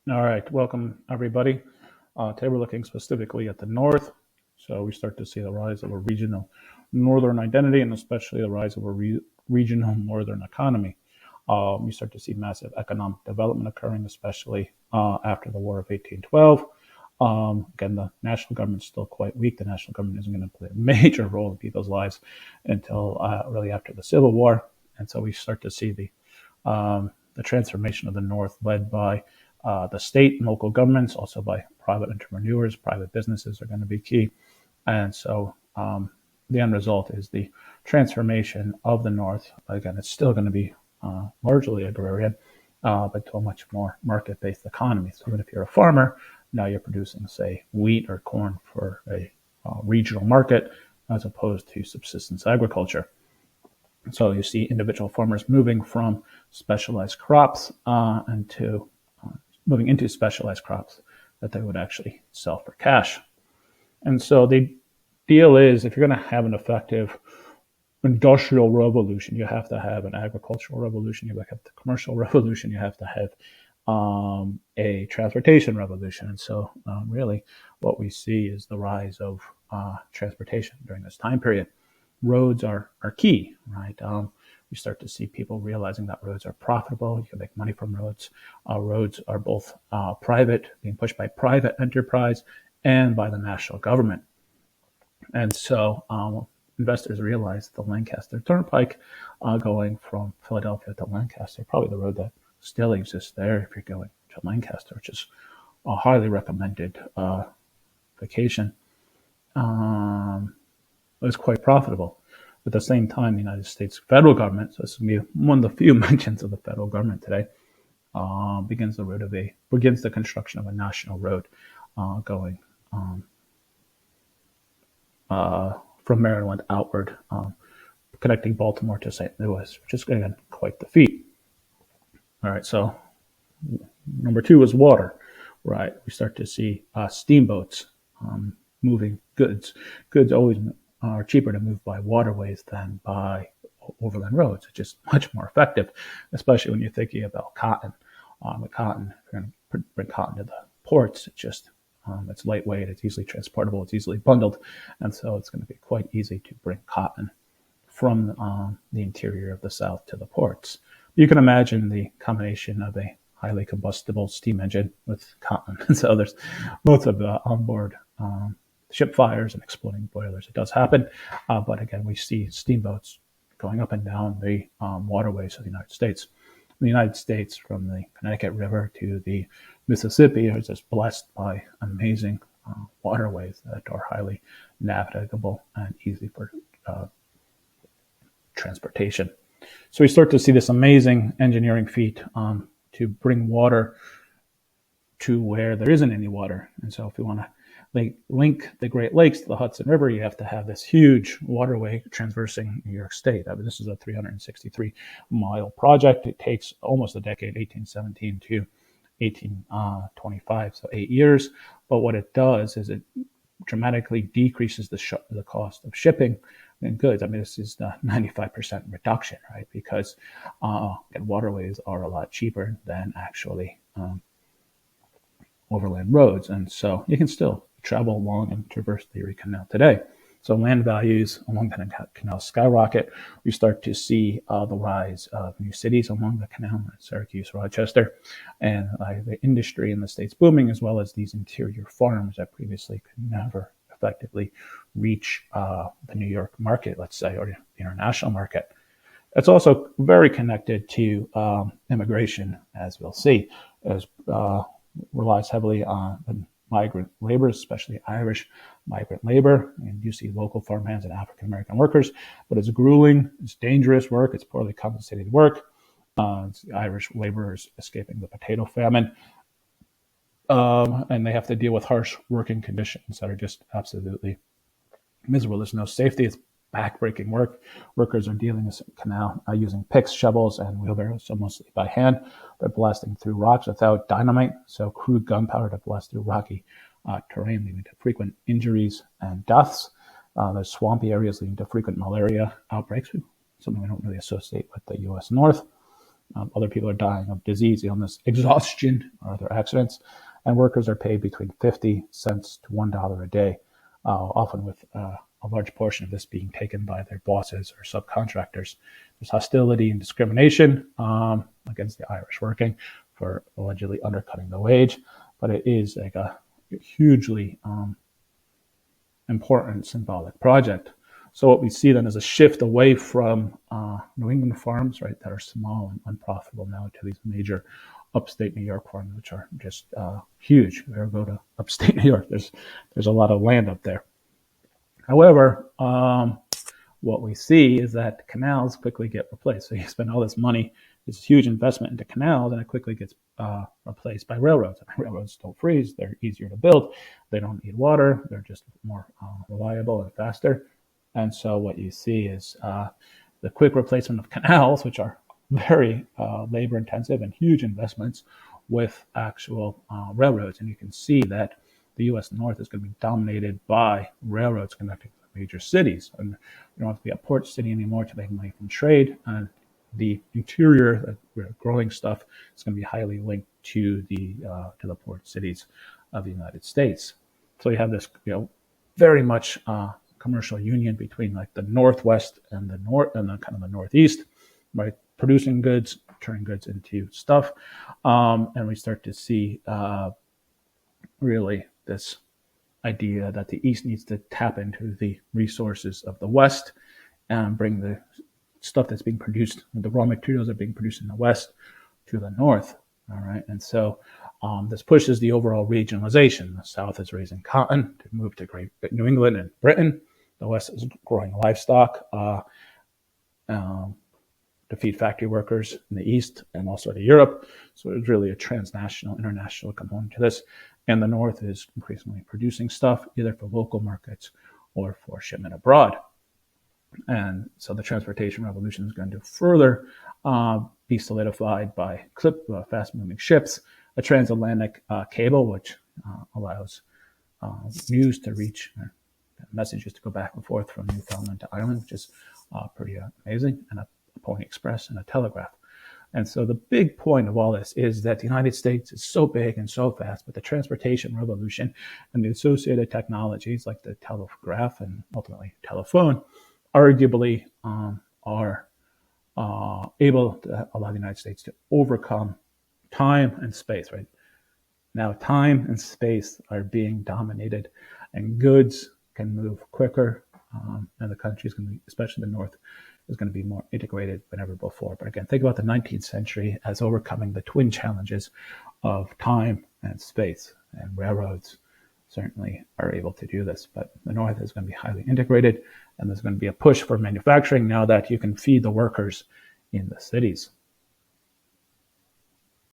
All right, welcome everybody. Today we're looking specifically at the North. So we start to see the rise of a regional Northern identity and especially the rise of a regional Northern economy. You start to see massive economic development occurring, especially after the War of 1812. Again, the national government's still quite weak. The national government isn't going to play a major role in people's lives until really after the Civil War. And so we start to see the transformation of the North led by the state and local governments, also by private entrepreneurs, private businesses are going to be key. And so the end result is the transformation of the North. Again, it's still going to be largely agrarian, but to a much more market-based economy. So even if you're a farmer, now you're producing, say, wheat or corn for a regional market as opposed to subsistence agriculture. So you see individual farmers moving from specialized crops moving into specialized crops that they would actually sell for cash. And so the deal is, if you're going to have an effective industrial revolution, you have to have an agricultural revolution, you have to have the commercial revolution, you have to have a transportation revolution. And so really what we see is the rise of transportation during this time period. Roads are key, right? We start to see people realizing that roads are profitable. You can make money from roads. Roads are both private, being pushed by private enterprise and by the national government. And so investors realize the Lancaster Turnpike going from Philadelphia to Lancaster, probably the road that still exists there if you're going to Lancaster, which is a highly recommended vacation. Was quite profitable. At the same time, the United States federal government, so this is going to be one of the few mentions of the federal government today, begins the construction of a national road going from Maryland outward, connecting Baltimore to St. Louis, which is, again, quite the feat. All right, so number two is water, right? We start to see steamboats moving goods. Goods always are cheaper to move by waterways than by overland roads. It's just much more effective, especially when you're thinking about cotton. With cotton, if you're going to bring cotton to the ports, it's lightweight, it's easily transportable, it's easily bundled, and so it's going to be quite easy to bring cotton from the interior of the South to the ports. You can imagine the combination of a highly combustible steam engine with cotton. So there's lots of onboard ship fires and exploding boilers. It does happen, but again, we see steamboats going up and down the waterways of the United States. In the United States, from the Connecticut River to the Mississippi, is just blessed by amazing waterways that are highly navigable and easy for transportation. So we start to see this amazing engineering feat to bring water to where there isn't any water. And so if we want to link the Great Lakes to the Hudson River, you have to have this huge waterway traversing New York State. I mean, this is a 363-mile project. It takes almost a decade, 1817 to 1825, so 8 years. But what it does is it dramatically decreases the cost of shipping and goods. I mean, this is the 95% reduction, right? Because waterways are a lot cheaper than actually overland roads. And so you can still travel along and traverse the Erie Canal today. So land values along the canal skyrocket. We start to see the rise of new cities along the canal, Syracuse, Rochester, and the industry in the state's booming, as well as these interior farms that previously could never effectively reach the New York market, let's say, or the international market. It's also very connected to immigration, as we'll see, as relies heavily on migrant labor, especially Irish migrant labor. And you see local farmhands and African-American workers, but it's grueling, it's dangerous work, it's poorly compensated work. It's Irish laborers escaping the potato famine. And they have to deal with harsh working conditions that are just absolutely miserable. There's no safety. It's back-breaking work. Workers are dealing with the canal using picks, shovels, and wheelbarrows, so mostly by hand. They're blasting through rocks without dynamite, so crude gunpowder to blast through rocky terrain, leading to frequent injuries and deaths. There's swampy areas leading to frequent malaria outbreaks, something we don't really associate with the U.S. North. Other people are dying of disease, illness, exhaustion, or other accidents. And workers are paid between 50 cents to $1 a day, often with a large portion of this being taken by their bosses or subcontractors. There's hostility and discrimination against the Irish working for allegedly undercutting the wage, but it is like a hugely important symbolic project. So what we see then is a shift away from New England farms, right, that are small and unprofitable now to these major upstate New York farms, which are just huge. If you ever go to upstate New York, there's a lot of land up there. However, what we see is that canals quickly get replaced. So you spend all this money, this huge investment into canals, and it quickly gets replaced by railroads. Railroads don't freeze. They're easier to build. They don't need water. They're just more reliable and faster. And so what you see is the quick replacement of canals, which are very labor intensive and huge investments, with actual railroads. And you can see that the U.S. North is going to be dominated by railroads connecting the major cities. And you don't have to be a port city anymore to make money from trade. And the interior, growing stuff, is going to be highly linked to the port cities of the United States. So you have this, very much commercial union between like the Northwest and the North and the kind of the Northeast, right? Producing goods, turning goods into stuff, and we start to see really this idea that the East needs to tap into the resources of the West and bring the stuff that's being produced, the raw materials that are being produced in the West, to the North. All right, and so this pushes the overall regionalization. The South is raising cotton to move to Great New England and Britain. The West is growing livestock to feed factory workers in the East and also to Europe. So it's really a transnational, international component to this. And the North is increasingly producing stuff either for local markets or for shipment abroad. And so the transportation revolution is going to further be solidified by fast-moving ships, a transatlantic cable, which allows news to reach, messages to go back and forth from Newfoundland to Ireland, which is pretty amazing, and a Pony Express and a telegraph. And so the big point of all this is that the United States is so big and so fast, but the transportation revolution and the associated technologies like the telegraph and ultimately telephone arguably are able to allow the United States to overcome time and space, right? Now time and space are being dominated and goods can move quicker, and the country is going to be, especially the North, is going to be more integrated than ever before. But again, think about the 19th century as overcoming the twin challenges of time and space, and railroads certainly are able to do this. But the North is going to be highly integrated, and there's going to be a push for manufacturing now that you can feed the workers in the cities.